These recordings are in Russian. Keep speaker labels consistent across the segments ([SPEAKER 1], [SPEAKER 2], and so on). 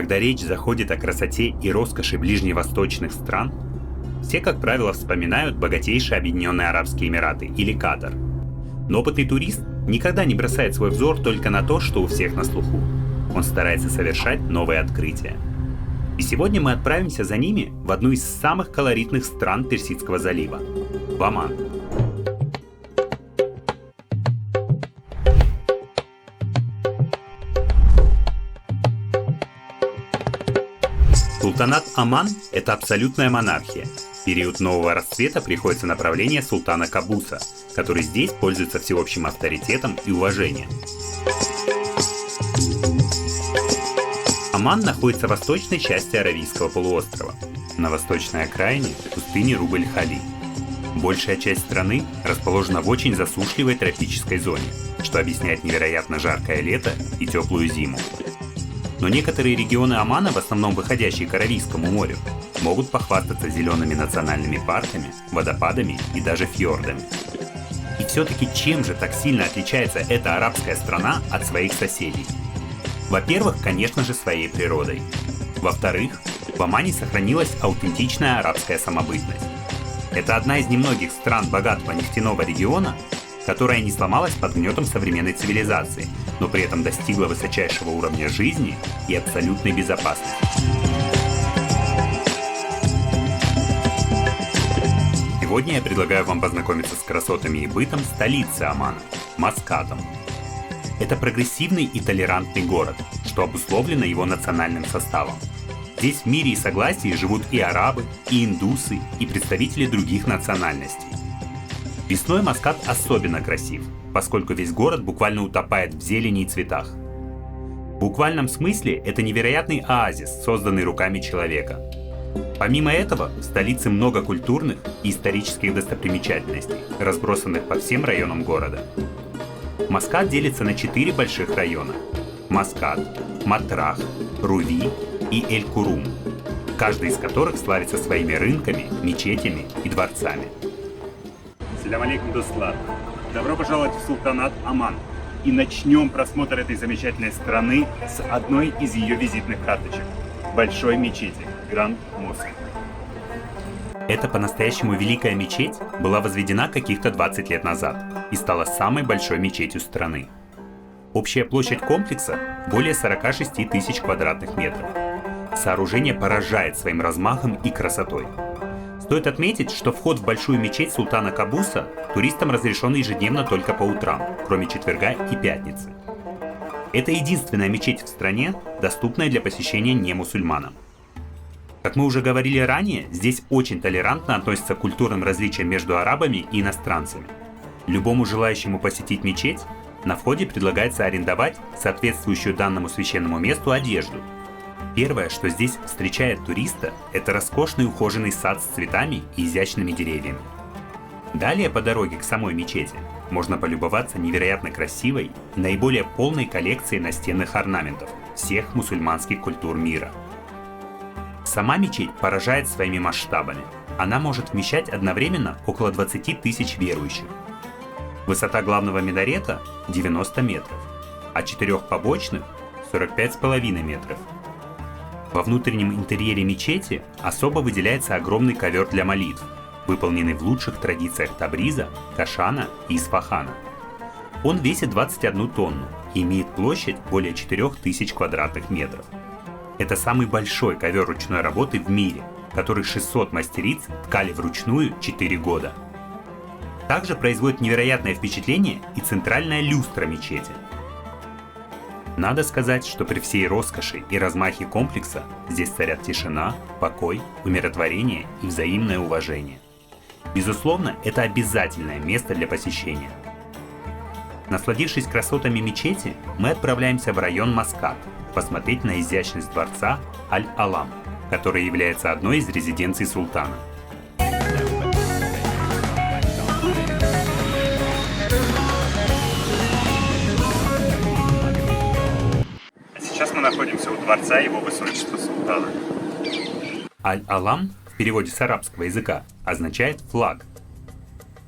[SPEAKER 1] Когда речь заходит о красоте и роскоши ближневосточных стран, все, как правило, вспоминают богатейшие Объединенные Арабские Эмираты или Катар. Но опытный турист никогда не бросает свой взор только на то, что у всех на слуху. Он старается совершать новые открытия. И сегодня мы отправимся за ними в одну из самых колоритных стран Персидского залива – в Оман. Султанат Оман – это абсолютная монархия. В период нового расцвета приходится на правление султана Кабуса, который здесь пользуется всеобщим авторитетом и уважением. Оман находится в восточной части Аравийского полуострова, на восточной окраине пустыни Руб-эль-Хали. Большая часть страны расположена в очень засушливой тропической зоне, что объясняет невероятно жаркое лето и теплую зиму. Но некоторые регионы Омана, в основном выходящие к Аравийскому морю, могут похвастаться зелеными национальными парками, водопадами и даже фьордами. И все-таки чем же так сильно отличается эта арабская страна от своих соседей? Во-первых, конечно же, своей природой. Во-вторых, в Омане сохранилась аутентичная арабская самобытность. Это одна из немногих стран богатого нефтяного региона, которая не сломалась под гнетом современной цивилизации, но при этом достигла высочайшего уровня жизни и абсолютной безопасности. Сегодня я предлагаю вам познакомиться с красотами и бытом столицы Омана – Маскатом. Это прогрессивный и толерантный город, что обусловлено его национальным составом. Здесь в мире и согласии живут и арабы, и индусы, и представители других национальностей. Весной Маскат особенно красив, поскольку весь город буквально утопает в зелени и цветах. В буквальном смысле это невероятный оазис, созданный руками человека. Помимо этого, в столице много культурных и исторических достопримечательностей, разбросанных по всем районам города. Маскат делится на 4 больших района – Маскат, Матрах, Руви и Эль-Курум, каждый из которых славится своими рынками, мечетями и дворцами. Салям алейкум, дуслар! Добро пожаловать в султанат Оман! И начнем просмотр этой замечательной страны с одной из ее визитных карточек – большой мечети Гранд Моск. Эта по-настоящему великая мечеть была возведена каких-то 20 лет назад и стала самой большой мечетью страны. Общая площадь комплекса более 46 тысяч квадратных метров. Сооружение поражает своим размахом и красотой. Стоит отметить, что вход в большую мечеть султана Кабуса туристам разрешен ежедневно только по утрам, кроме четверга и пятницы. Это единственная мечеть в стране, доступная для посещения немусульманам. Как мы уже говорили ранее, здесь очень толерантно относятся к культурным различиям между арабами и иностранцами. Любому желающему посетить мечеть на входе предлагается арендовать соответствующую данному священному месту одежду. Первое, что здесь встречает туриста, это роскошный ухоженный сад с цветами и изящными деревьями. Далее по дороге к самой мечети можно полюбоваться невероятно красивой и наиболее полной коллекцией настенных орнаментов всех мусульманских культур мира. Сама мечеть поражает своими масштабами. Она может вмещать одновременно около 20 тысяч верующих. Высота главного минарета 90 метров, а 4 побочных 45,5 метров. Во внутреннем интерьере мечети особо выделяется огромный ковер для молитв, выполненный в лучших традициях Табриза, Кашана и Исфахана. Он весит 21 тонну и имеет площадь более 4000 квадратных метров. Это самый большой ковер ручной работы в мире, который 600 мастериц ткали вручную 4 года. Также производит невероятное впечатление и центральная люстра мечети. Надо сказать, что при всей роскоши и размахе комплекса здесь царят тишина, покой, умиротворение и взаимное уважение. Безусловно, это обязательное место для посещения. Насладившись красотами мечети, мы отправляемся в район Маскат, посмотреть на изящность дворца Аль-Алам, который является одной из резиденций султана. Сейчас мы находимся у дворца его высочества султана. Аль-Алам в переводе с арабского языка означает «флаг».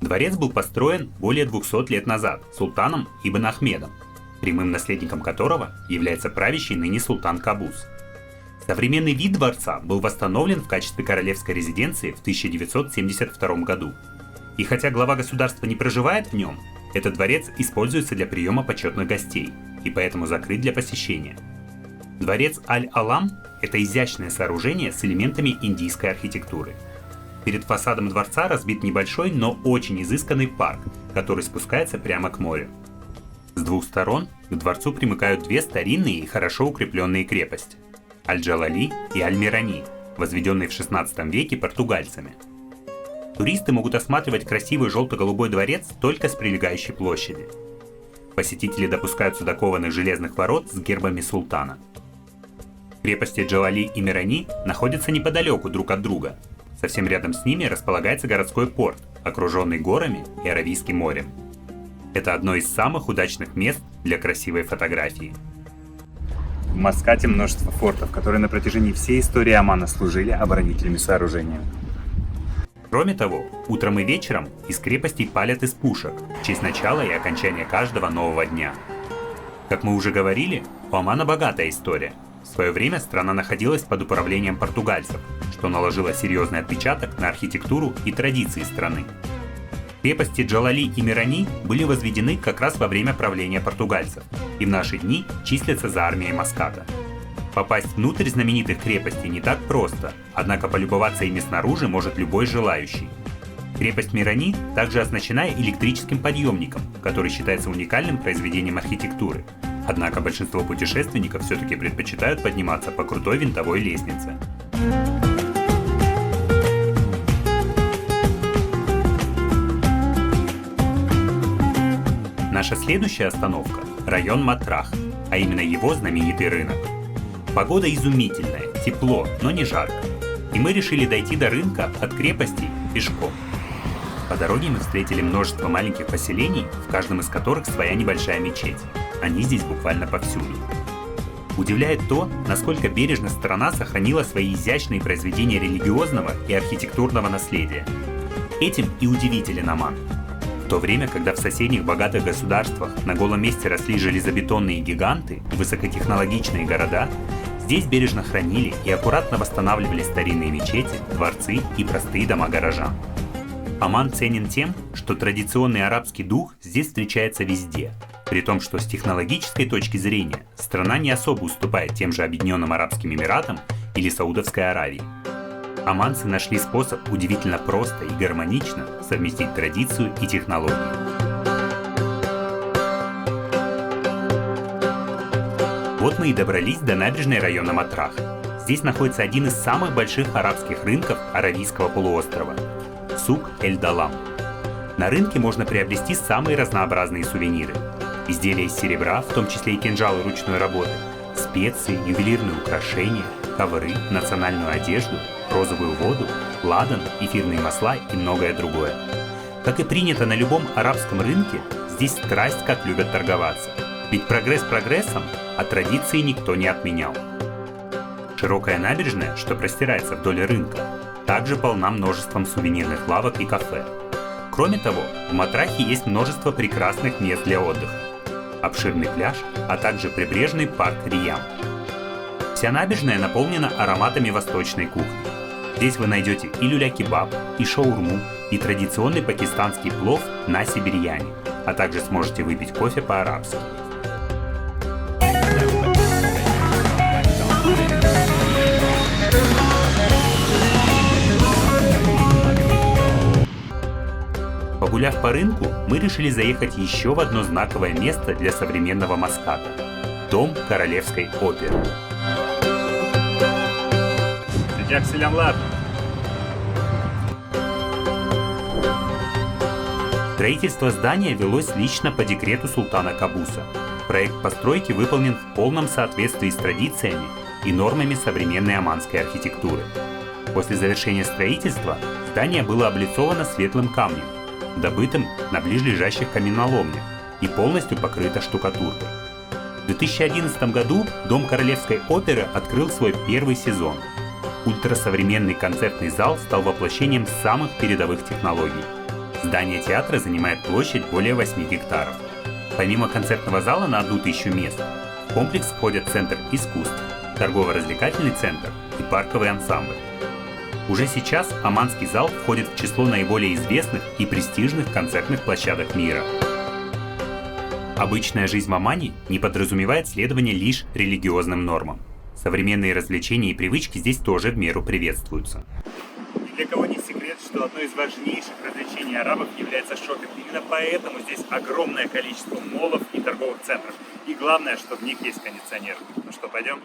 [SPEAKER 1] Дворец был построен более 200 лет назад султаном Ибн Ахмедом, прямым наследником которого является правящий ныне султан Кабус. Современный вид дворца был восстановлен в качестве королевской резиденции в 1972 году. И хотя глава государства не проживает в нем, этот дворец используется для приема почетных гостей и поэтому закрыт для посещения. Дворец Аль-Алам – это изящное сооружение с элементами индийской архитектуры. Перед фасадом дворца разбит небольшой, но очень изысканный парк, который спускается прямо к морю. С двух сторон к дворцу примыкают две старинные и хорошо укрепленные крепости – Аль-Джалали и Аль-Мирани, возведенные в XVI веке португальцами. Туристы могут осматривать красивый желто-голубой дворец только с прилегающей площади. Посетители допускаются до кованых железных ворот с гербами султана. Крепости Джалали и Мирани находятся неподалеку друг от друга. Совсем рядом с ними располагается городской порт, окруженный горами и Аравийским морем. Это одно из самых удачных мест для красивой фотографии. В Маскате множество фортов, которые на протяжении всей истории Омана служили оборонительными сооружениями. Кроме того, утром и вечером из крепостей палят из пушек в честь начала и окончания каждого нового дня. Как мы уже говорили, у Омана богатая история. В свое время страна находилась под управлением португальцев, что наложило серьезный отпечаток на архитектуру и традиции страны. Крепости Джалали и Мирани были возведены как раз во время правления португальцев и в наши дни числятся за армией Маската. Попасть внутрь знаменитых крепостей не так просто, однако полюбоваться ими снаружи может любой желающий. Крепость Мирани также оснащена электрическим подъемником, который считается уникальным произведением архитектуры. Однако большинство путешественников все-таки предпочитают подниматься по крутой винтовой лестнице. Наша следующая остановка – район Матрах, а именно его знаменитый рынок. Погода изумительная, тепло, но не жарко. И мы решили дойти до рынка от крепости пешком. По дороге мы встретили множество маленьких поселений, в каждом из которых своя небольшая мечеть. Они здесь буквально повсюду. Удивляет то, насколько бережно страна сохранила свои изящные произведения религиозного и архитектурного наследия. Этим и удивителен Оман. В то время, когда в соседних богатых государствах на голом месте росли железобетонные гиганты и высокотехнологичные города, здесь бережно хранили и аккуратно восстанавливали старинные мечети, дворцы и простые дома горожан. Оман ценен тем, что традиционный арабский дух здесь встречается везде, при том, что с технологической точки зрения страна не особо уступает тем же Объединенным Арабским Эмиратам или Саудовской Аравии. Оманцы нашли способ удивительно просто и гармонично совместить традицию и технологии. Вот мы и добрались до набережной района Матрах. Здесь находится один из самых больших арабских рынков Аравийского полуострова – Сук Эль-Далам. На рынке можно приобрести самые разнообразные сувениры. Изделия из серебра, в том числе и кинжалы ручной работы, специи, ювелирные украшения, ковры, национальную одежду, розовую воду, ладан, эфирные масла и многое другое. Как и принято на любом арабском рынке, здесь страсть как любят торговаться. Ведь прогресс прогрессом, а традиции никто не отменял. Широкая набережная, что простирается вдоль рынка, также полна множеством сувенирных лавок и кафе. Кроме того, в Матрахе есть множество прекрасных мест для отдыха. Обширный пляж, а также прибрежный парк Риям. Вся набережная наполнена ароматами восточной кухни. Здесь вы найдете и люля-кебаб, и шаурму, и традиционный пакистанский плов наси бирьяни, а также сможете выпить кофе по-арабски. Погуляв по рынку, мы решили заехать еще в одно знаковое место для современного Маската – Дом Королевской оперы. Строительство здания велось лично по декрету султана Кабуса. Проект постройки выполнен в полном соответствии с традициями и нормами современной оманской архитектуры. После завершения строительства здание было облицовано светлым камнем, добытым на ближайших каменоломнях, и полностью покрыто штукатуркой. В 2011 году Дом Королевской оперы открыл свой первый сезон. Ультрасовременный концертный зал стал воплощением самых передовых технологий. Здание театра занимает площадь более 8 гектаров. Помимо концертного зала на 1000 мест, в комплекс входят Центр искусств, торгово-развлекательный центр и парковый ансамбль. Уже сейчас Оманский зал входит в число наиболее известных и престижных концертных площадок мира. Обычная жизнь в Омане не подразумевает следование лишь религиозным нормам. Современные развлечения и привычки здесь тоже в меру приветствуются.
[SPEAKER 2] Ни для кого не секрет, что одной из важнейших развлечений арабов является шопинг. Именно поэтому здесь огромное количество моллов и торговых центров. И главное, что в них есть кондиционер. Ну что, пойдем?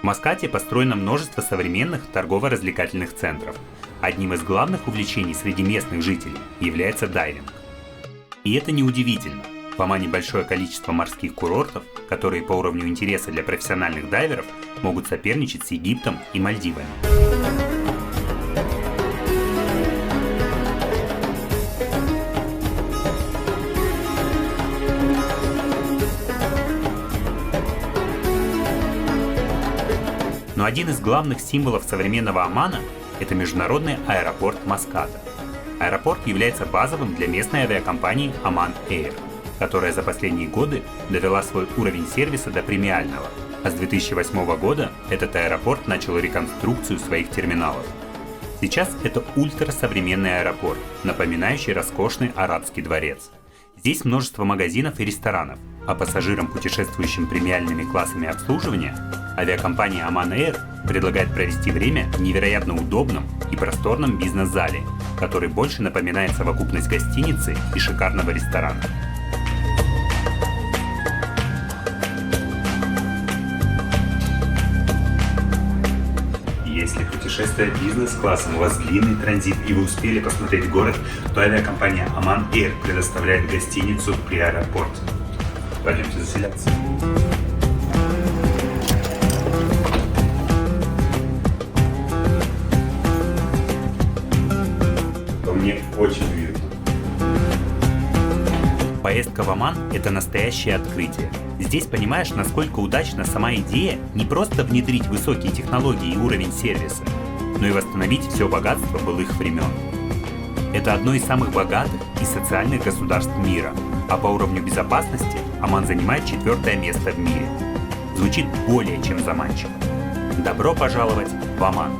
[SPEAKER 1] В Маскате построено множество современных торгово-развлекательных центров. Одним из главных увлечений среди местных жителей является дайвинг. И это неудивительно. В Омане большое количество морских курортов, которые по уровню интереса для профессиональных дайверов могут соперничать с Египтом и Мальдивами. Но один из главных символов современного Омана – это международный аэропорт Маската. Аэропорт является базовым для местной авиакомпании Oman Air, которая за последние годы довела свой уровень сервиса до премиального, а с 2008 года этот аэропорт начал реконструкцию своих терминалов. Сейчас это ультрасовременный аэропорт, напоминающий роскошный арабский дворец. Здесь множество магазинов и ресторанов, а пассажирам, путешествующим премиальными классами обслуживания, авиакомпания Oman Air предлагает провести время в невероятно удобном и просторном бизнес-зале, который больше напоминает совокупность гостиницы и шикарного ресторана.
[SPEAKER 2] Если путешествие бизнес-классом, у вас длинный транзит и вы успели посмотреть город, то авиакомпания Oman Air предоставляет гостиницу при аэропорте. Пойдемте заселяться. Мне очень уютно.
[SPEAKER 1] Поездка в Оман – это настоящее открытие. Здесь понимаешь, насколько удачна сама идея не просто внедрить высокие технологии и уровень сервиса, но и восстановить все богатство былых времен. Это одно из самых богатых и социальных государств мира, а по уровню безопасности Оман занимает 4-е место в мире. Звучит более чем заманчиво. Добро пожаловать в Оман!